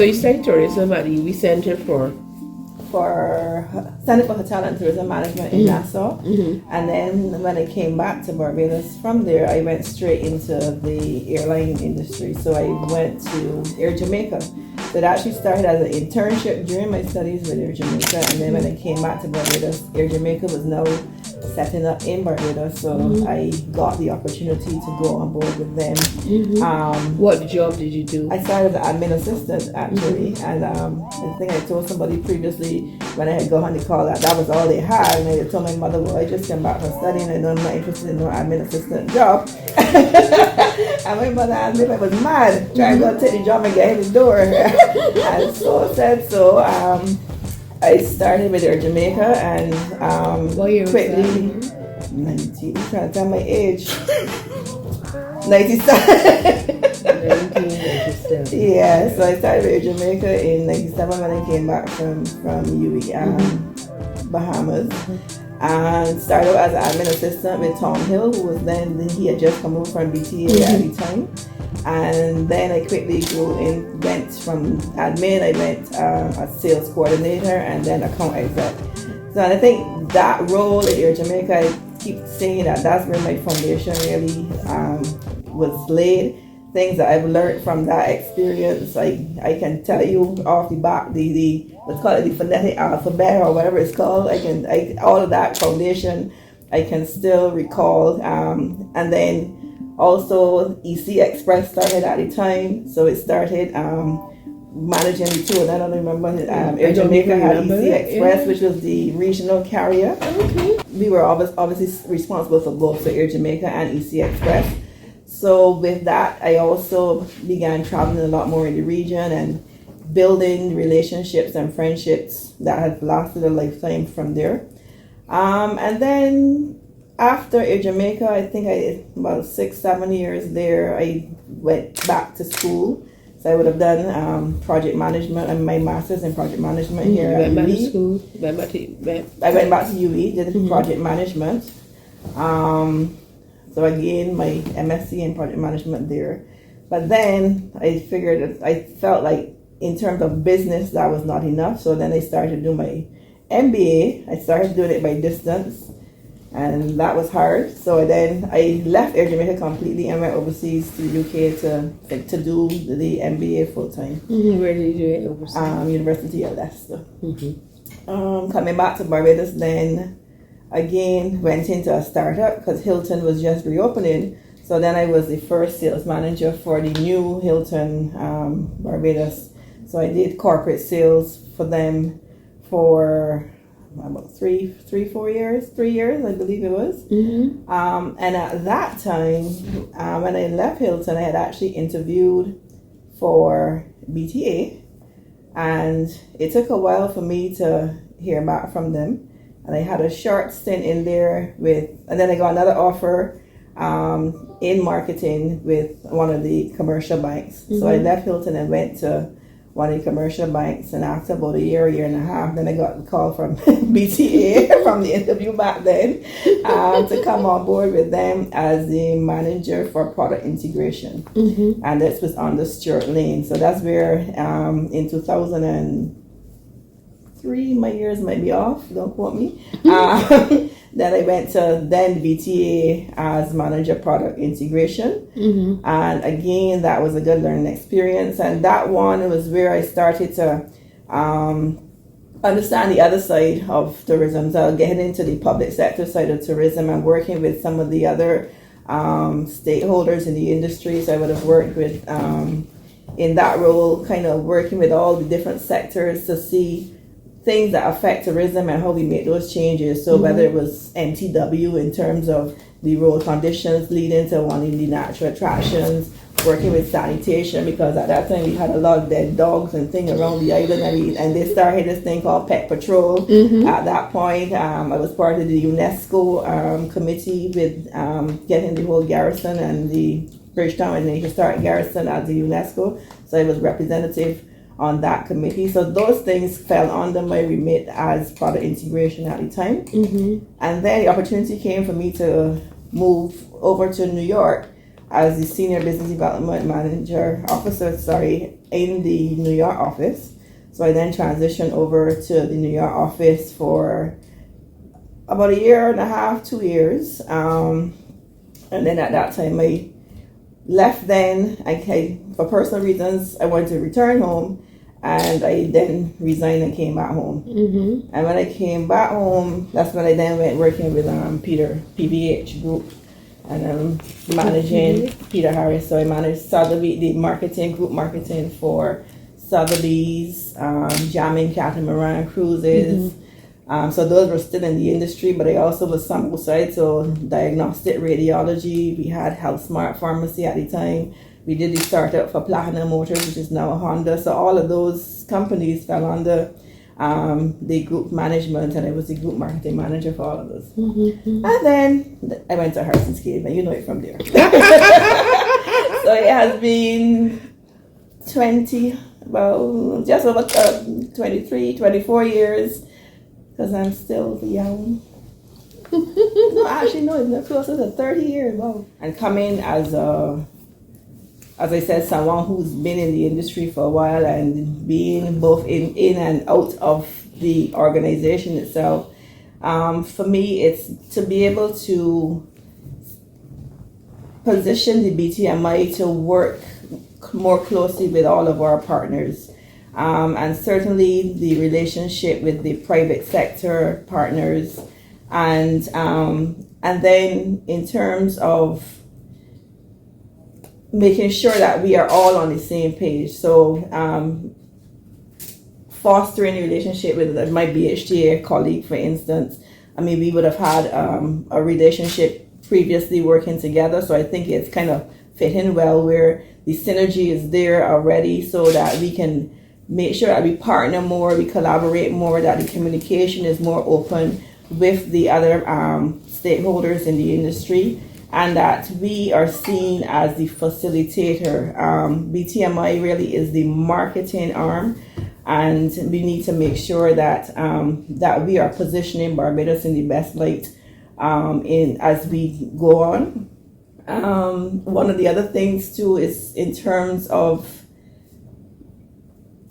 So you studied tourism at the UWI Center for Center for Hotel and Tourism Management in Nassau. And then when I came back to Barbados from there, I went straight into the airline industry. So I went to Air Jamaica. So it actually started as an internship during my studies with Air Jamaica. And then when I came back to Barbados, Air Jamaica was now setting up in Barbados. So I got the opportunity to go on board with them. What job did you do? I started as an admin assistant actually, and I think I told somebody previously when I had gone on the call that was all they had, and I told my mother, well, I just came back from studying and I'm not interested in no admin assistant job. And my mother asked me if I was mad trying to go take the job and get in the door. And so said so. I started with Air Jamaica and what year quickly was that? 19, I'm trying to tell my age. 97. 1997. Yeah, so I started with Jamaica in 97 when I came back from UWI, Bahamas. And started out as an admin assistant with Tom Hill, who was then, he had just come over from BTA at the time. And then I quickly went from admin, I went as sales coordinator and then account exec. So I think that role at Air Jamaica, I keep saying that's where my foundation really was laid. Things that I've learned from that experience, I can tell you off the back, the let's call it the phonetic alphabet or whatever it's called. All of that foundation I can still recall. And then also EC Express started at the time, so it started managing the two. And I don't remember Air Jamaica had EC Express, which was the regional carrier. Okay. We were obviously responsible for both, so Air Jamaica and EC Express. So with that, I also began traveling a lot more in the region and building relationships and friendships that have lasted a lifetime from there. And then after Air Jamaica, I think about 6-7 years there, I went back to school. So I would have done project management and my master's in project management here at Went back to UWI. school. I went back to UWI, did project management. So again, my MSc in project management there. But then I figured that I felt like in terms of business, that was not enough. So then I started doing my MBA. I started doing it by distance, and that was hard. So then I left Air Jamaica completely and went overseas to the UK to do the MBA full time. Where did you do it overseas? University of Leicester. Coming back to Barbados then, again, went into a startup because Hilton was just reopening. So then I was the first sales manager for the new Hilton Barbados. So I did corporate sales for them for about 3 years, I believe it was. And at that time, when I left Hilton, I had actually interviewed for BTA. And it took a while for me to hear back from them. And I had a short stint in there and then I got another offer in marketing with one of the commercial banks. So I left Hilton and went to one of the commercial banks, and after about a year and a half, then I got a call from BTA from the interview back then to come on board with them as the manager for product integration. And this was under Stuart Lane. So that's where in 2003, my years might be off, don't quote me. Then I went to BTA as manager product integration. And again, that was a good learning experience. And that one was where I started to understand the other side of tourism. So getting into the public sector side of tourism and working with some of the other stakeholders in the industry. So I would have worked with, in that role, kind of working with all the different sectors to see things that affect tourism and how we make those changes. So whether it was NTW in terms of the road conditions leading to wanting the natural attractions, working with sanitation, because at that time we had a lot of dead dogs and things around the island, and they started this thing called Pet Patrol. At that point, I was part of the UNESCO committee with getting the whole garrison and the Bridgetown and the historic garrison at the UNESCO. So I was representative on that committee. So those things fell under my remit as product integration at the time. And then the opportunity came for me to move over to New York as the senior business development officer in the New York office. So I then transitioned over to the New York office for about a year and a half, 2 years. And then at that time I left then. For personal reasons, I wanted to return home, and I then resigned and came back home. Mm-hmm. And when I came back home, that's when I then went working with Peter, PVH Group, and I'm managing Peter Harris. So I managed Sotheby, the marketing, group marketing for Sotheby's, Jamming Catamaran Cruises. So those were still in the industry, but I also was some outside, so diagnostic radiology. We had Health Smart Pharmacy at the time. We did the startup for Platinum Motors, which is now Honda. So all of those companies fell under the group management, and I was the group marketing manager for all of those. Mm-hmm. And then I went to Harrison's Cave, and you know it from there. So it has been 20, well, just over 23, 24 years, because I'm still young. No, actually, no, it's closer to 30 years. Wow. And coming as I said, someone who's been in the industry for a while and being both in and out of the organization itself, for me, it's to be able to position the BTMI to work more closely with all of our partners. And certainly the relationship with the private sector partners, and then in terms of making sure that we are all on the same page. So fostering a relationship with my BHTA colleague, for instance. I mean, we would have had a relationship previously working together, so I think it's kind of fitting well where the synergy is there already, so that we can make sure that we partner more, we collaborate more, that the communication is more open with the other stakeholders in the industry, and that we are seen as the facilitator. BTMI really is the marketing arm, and we need to make sure that that we are positioning Barbados in the best light as we go on. One of the other things too is in terms of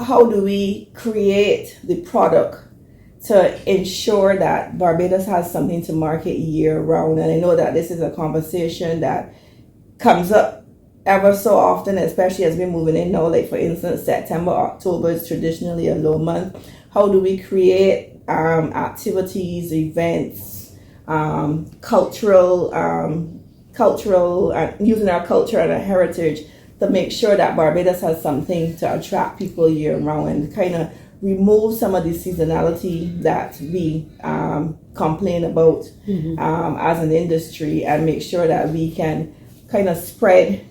how do we create the product to ensure that Barbados has something to market year round. And I know that this is a conversation that comes up ever so often, especially as we're moving in now. Like for instance, September, October is traditionally a low month. How do we create activities, events, cultural, using our culture and our heritage to make sure that Barbados has something to attract people year round, and kind of remove some of the seasonality that we complain about as an industry, and make sure that we can kind of spread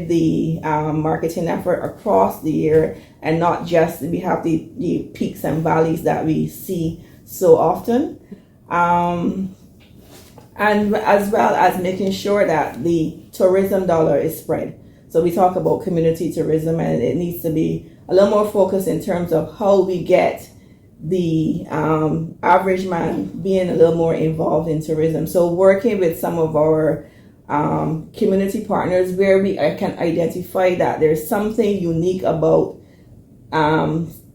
the marketing effort across the year, and not just we have the peaks and valleys that we see so often. And as well as making sure that the tourism dollar is spread. So we talk about community tourism, and it needs to be a little more focused in terms of how we get the average man being a little more involved in tourism. So working with some of our community partners where we can identify that there's something unique about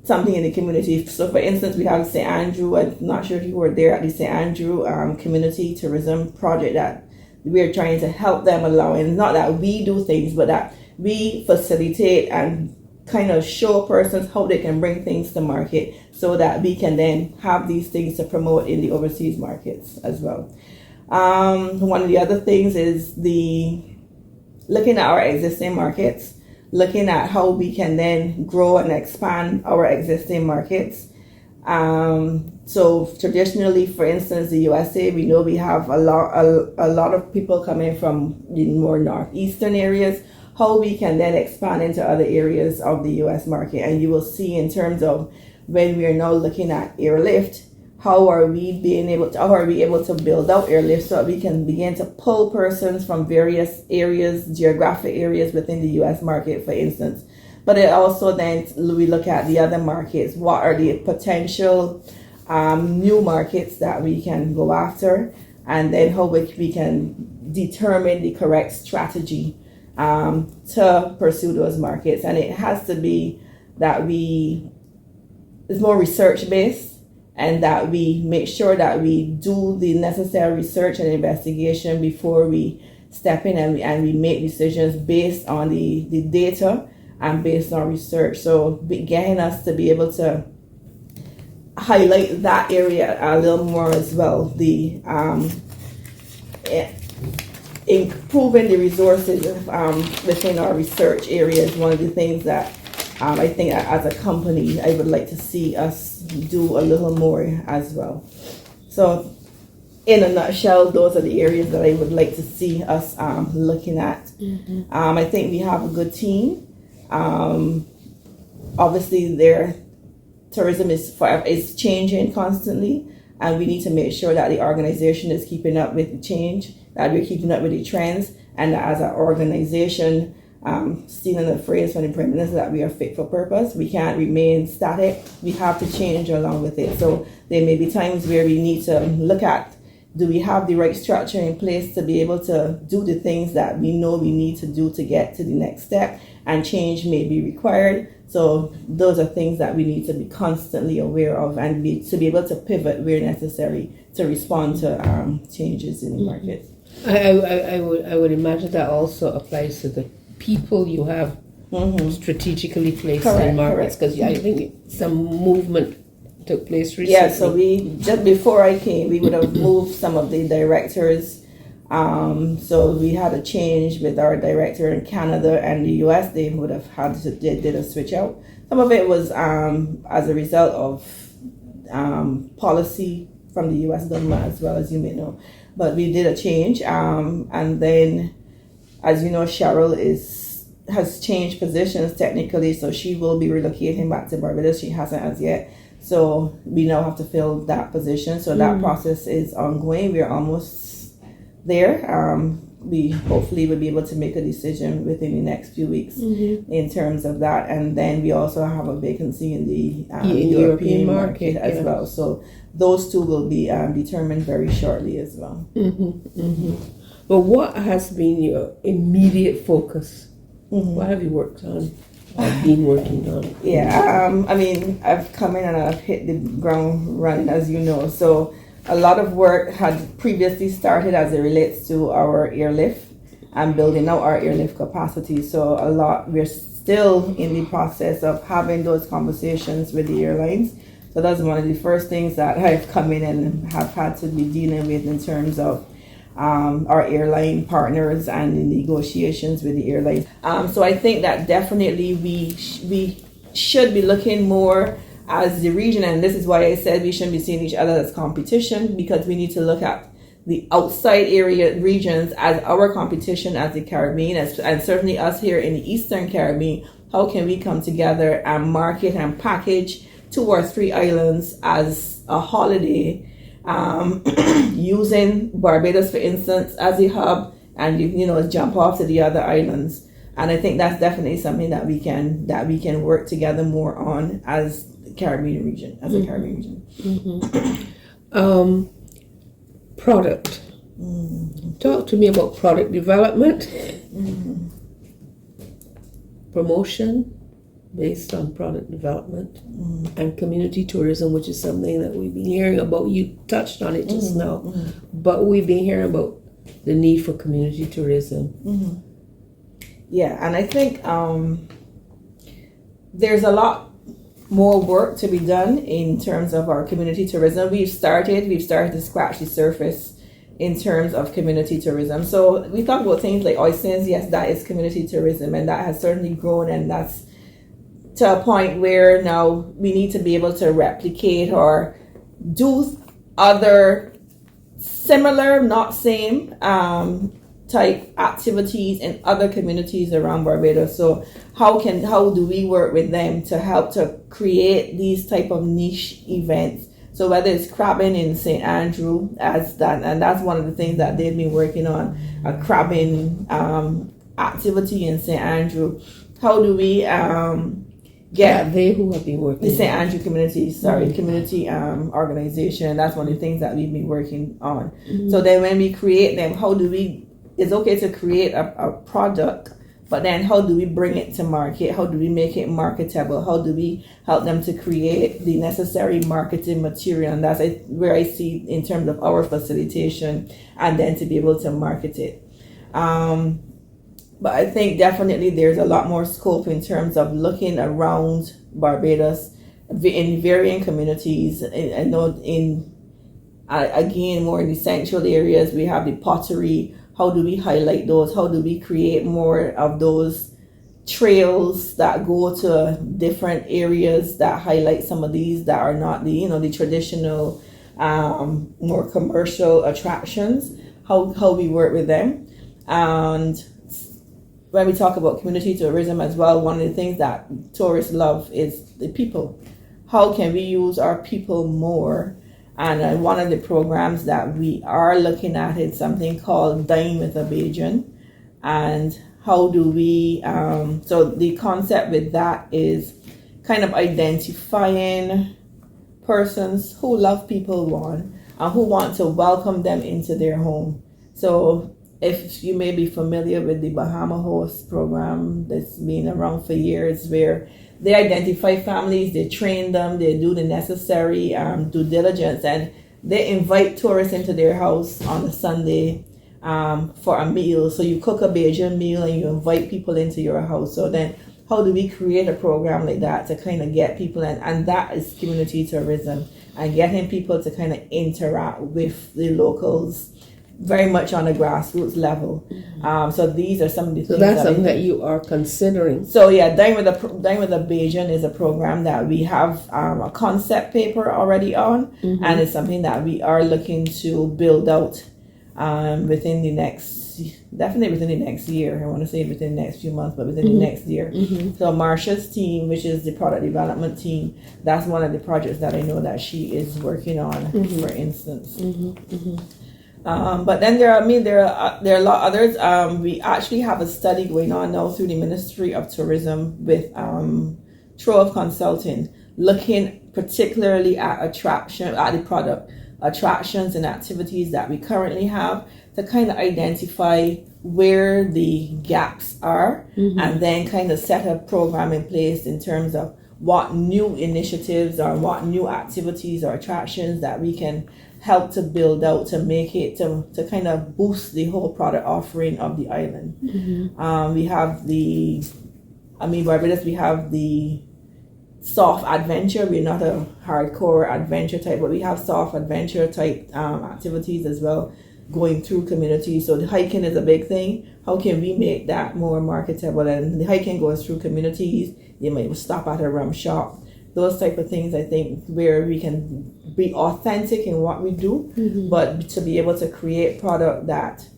something in the community. So for instance, we have St. Andrew. I'm not sure if you were there at the St. Andrew community tourism project that we're trying to help them along. And not that we do things, but that we facilitate and kind of show persons how they can bring things to market, so that we can then have these things to promote in the overseas markets as well. One of the other things is looking at our existing markets, looking at how we can then grow and expand our existing markets. So traditionally, for instance, the USA, we know we have a lot of people coming from the more northeastern areas. How we can then expand into other areas of the US market. And you will see in terms of when we are now looking at airlift, how are we able to build out airlift so that we can begin to pull persons from various areas, geographic areas within the US market, for instance. But it also then we look at the other markets. What are the potential new markets that we can go after, and then how we can determine the correct strategy to pursue those markets. And it has to be that it's more research based, and that we make sure that we do the necessary research and investigation before we step in, and we make decisions based on the data and based on research. So getting us to be able to highlight that area a little more as well. The improving the resources within our research area is one of the things that I think as a company I would like to see us do a little more as well. So in a nutshell, those are the areas that I would like to see us looking at. I think we have a good team. Obviously, their tourism is changing constantly, and we need to make sure that the organization is keeping up with the change, that we're keeping up with the trends, and that as an organization, stealing the phrase from the Prime Minister, that we are fit for purpose. We can't remain static. We have to change along with it. So there may be times where we need to look at, do we have the right structure in place to be able to do the things that we know we need to do to get to the next step, and change may be required. So those are things that we need to be constantly aware of, and to be able to pivot where necessary to respond to changes in the market. I would imagine that also applies to the people you have strategically placed in markets, because I think some movement took place recently. Yeah, so we, just before I came, we would have moved some of the directors. So we had a change with our director in Canada and the US. They would have they did a switch out. Some of it was as a result of policy from the US government as well, as you may know. But we did a change. And then, as you know, Cheryl has changed positions technically, so she will be relocating back to Barbados. She hasn't as yet. So we now have to fill that position. So that process is ongoing. We're almost there. We hopefully will be able to make a decision within the next few weeks in terms of that. And then we also have a vacancy in the European market as well. So those two will be determined very shortly as well. But what has been your immediate focus? What have you worked on? I've been working on. Yeah, I mean, I've come in and I've hit the ground running, as you know. So a lot of work had previously started as it relates to our airlift and building out our airlift capacity. So we're still in the process of having those conversations with the airlines. So that's one of the first things that I've come in and have had to be dealing with in terms of our airline partners and the negotiations with the airlines. So I think that definitely we should be looking more as the region, and this is why I said we shouldn't be seeing each other as competition, because we need to look at the outside area regions as our competition as the Caribbean, and certainly us here in the Eastern Caribbean. How can we come together and market and package 2 or 3 islands as a holiday, using Barbados, for instance, as a hub, and jump off to the other islands. And I think that's definitely something that we can work together more on as the Caribbean region, as a Caribbean region. Product. Talk to me about product development, promotion based on product development, and community tourism, which is something that we've been hearing about. You touched on it just now, but we've been hearing about the need for community tourism. Yeah, and I think there's a lot more work to be done in terms of our community tourism. We've started to scratch the surface in terms of community tourism. So we talk about things like oysters. Yes, that is community tourism, and that has certainly grown, and that's to a point where now we need to be able to replicate or do other similar, not same, type activities in other communities around Barbados. So how do we work with them to help to create these type of niche events? So whether it's crabbing in St. Andrew, and that's one of the things that they've been working on, a crabbing activity in St. Andrew. How do we they who have been working the St. Andrew community, community organization. That's one of the things that we've been working on. So then when we create them, it's okay to create a product, But then how do we bring it to market? How do we make it marketable? How do we help them to create the necessary marketing material? And that's where I see in terms of our facilitation, and then to be able to market it. But I think definitely there's a lot more scope in terms of looking around Barbados in varying communities. I know again, more in the central areas, we have the pottery. How do we highlight those? How do we create more of those trails that go to different areas that highlight some of these that are not the traditional, more commercial attractions? How we work with them. And when we talk about community tourism as well, one of the things that tourists love is the people. How can we use our people more? And one of the programs that we are looking at is something called Dine with a Bajan. And how do we, so the concept with that is kind of identifying persons who love people, and who want to welcome them into their home. So if you may be familiar with the Bahama Host program that's been around for years, where they identify families, they train them, they do the necessary due diligence, and they invite tourists into their house on a Sunday for a meal. So you cook a Bajan meal and you invite people into your house. So then how do we create a program like that to kind of get people in? And that is community tourism, and getting people to kind of interact with the locals very much on a grassroots level. So these are some of the things. So that's something that you are considering. So yeah, Dine with a Bajan is a program that we have a concept paper already on, and it's something that we are looking to build out within the next year. I want to say within the next few months, but within the next year. So Marsha's team, which is the product development team, that's one of the projects that I know that she is working on, for instance. But then there are a lot of others. We actually have a study going on now through the Ministry of Tourism with Trove Consulting, looking particularly at the product attractions and activities that we currently have, to kind of identify where the gaps are, and then kind of set a program in place in terms of what new initiatives or what new activities or attractions that we can help to build out to make it to kind of boost the whole product offering of the island. We have Barbados, we have the soft adventure. We're not a hardcore adventure type, but we have soft adventure type activities as well going through communities. So the hiking is a big thing. How can we make that more marketable? And the hiking goes through communities. You might stop at a rum shop. Those type of things, I think, where we can be authentic in what we do, but to be able to create product that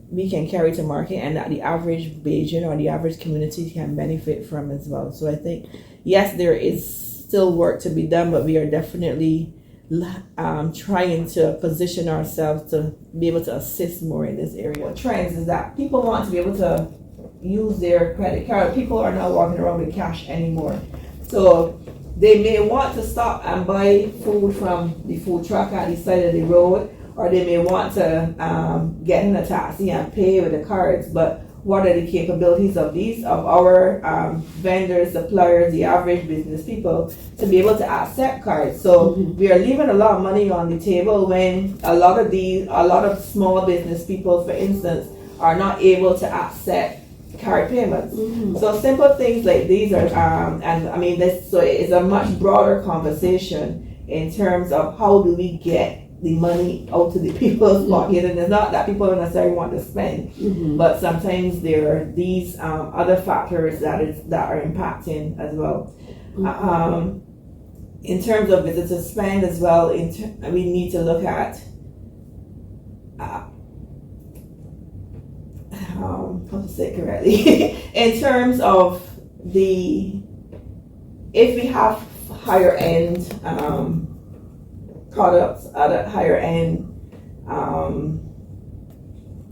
we can carry to market and that the average Bajan or the average community can benefit from as well. So I think, yes, there is still work to be done, but we are definitely trying to position ourselves to be able to assist more in this area. What trends is that people want to be able to use their credit card. People are not walking around with cash anymore. So they may want to stop and buy food from the food truck at the side of the road, or they may want to get in a taxi and pay with the cards. But what are the capabilities of our vendors, suppliers, the average business people, to be able to accept cards? So we are leaving a lot of money on the table when a lot of small business people, for instance, are not able to accept card payments. So simple things like these are, so it's a much broader conversation in terms of how do we get the money out to the people's pocket. And it's not that people don't necessarily want to spend, but sometimes there are these other factors that are impacting as well. In terms of visitor spend as well, we need to look at how to say it correctly. In terms of if we have higher end products, other higher end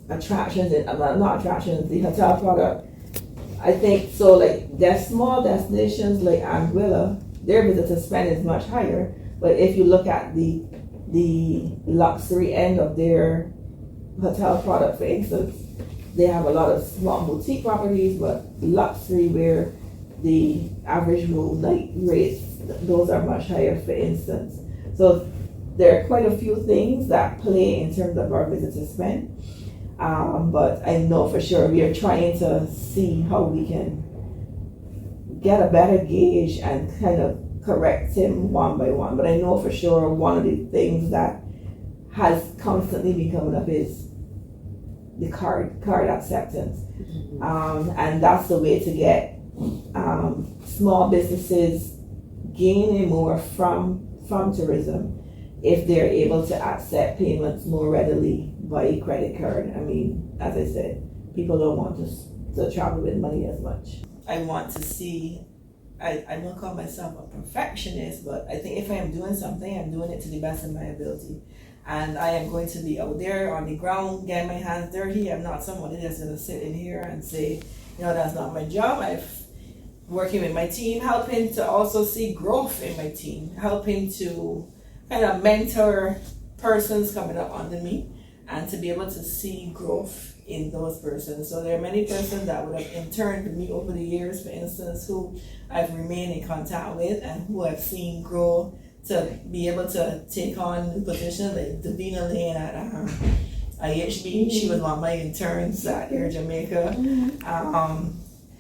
attractions, not attractions, the hotel product, I think so. Like there's small destinations like Anguilla, their visitor spend is much higher. But if you look at the luxury end of their hotel product, for instance, they have a lot of small boutique properties, but luxury where the average room night rates, those are much higher, for instance. So there are quite a few things that play in terms of our visitor spend. But I know for sure we are trying to see how we can get a better gauge and kind of correct him one by one. But I know for sure one of the things that has constantly been coming up is the card acceptance. And that's the way to get small businesses gaining more from tourism if they're able to accept payments more readily by credit card. I mean, as I said, people don't want to travel with money as much. I want to see, I don't call myself a perfectionist, but I think if I am doing something, I'm doing it to the best of my ability. And I am going to be out there on the ground, getting my hands dirty. I'm not somebody that's going to sit in here and say, that's not my job. I'm working with my team, helping to also see growth in my team, helping to kind of mentor persons coming up under me and to be able to see growth in those persons. So there are many persons that would have interned with me over the years, for instance, who I've remained in contact with and who I've seen grow to be able to take on positions like Davina Lane at IHB. She was one of my interns at Air Jamaica.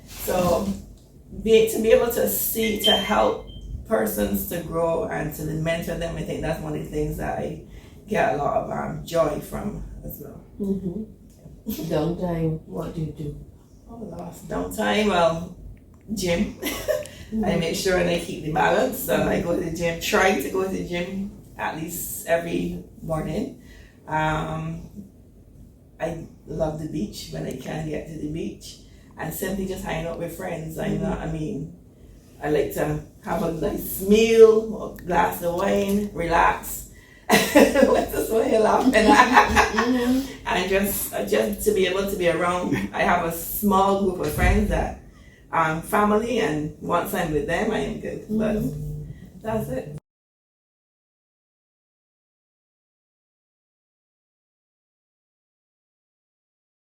So to be able to see, to help persons to grow and to mentor them, I think that's one of the things that I get a lot of joy from as well. Downtime, what do you do? Downtime, well, gym. I make sure and I keep the balance. So I go to the gym, try to go to the gym at least every morning. I love the beach when I can get to the beach, and simply just hang out with friends. I like to have a nice meal, a glass of wine, relax. What's this way you're laughing at? And just to be able to be around. I have a small group of friends that family, and once I'm with them, I am good. But that's it.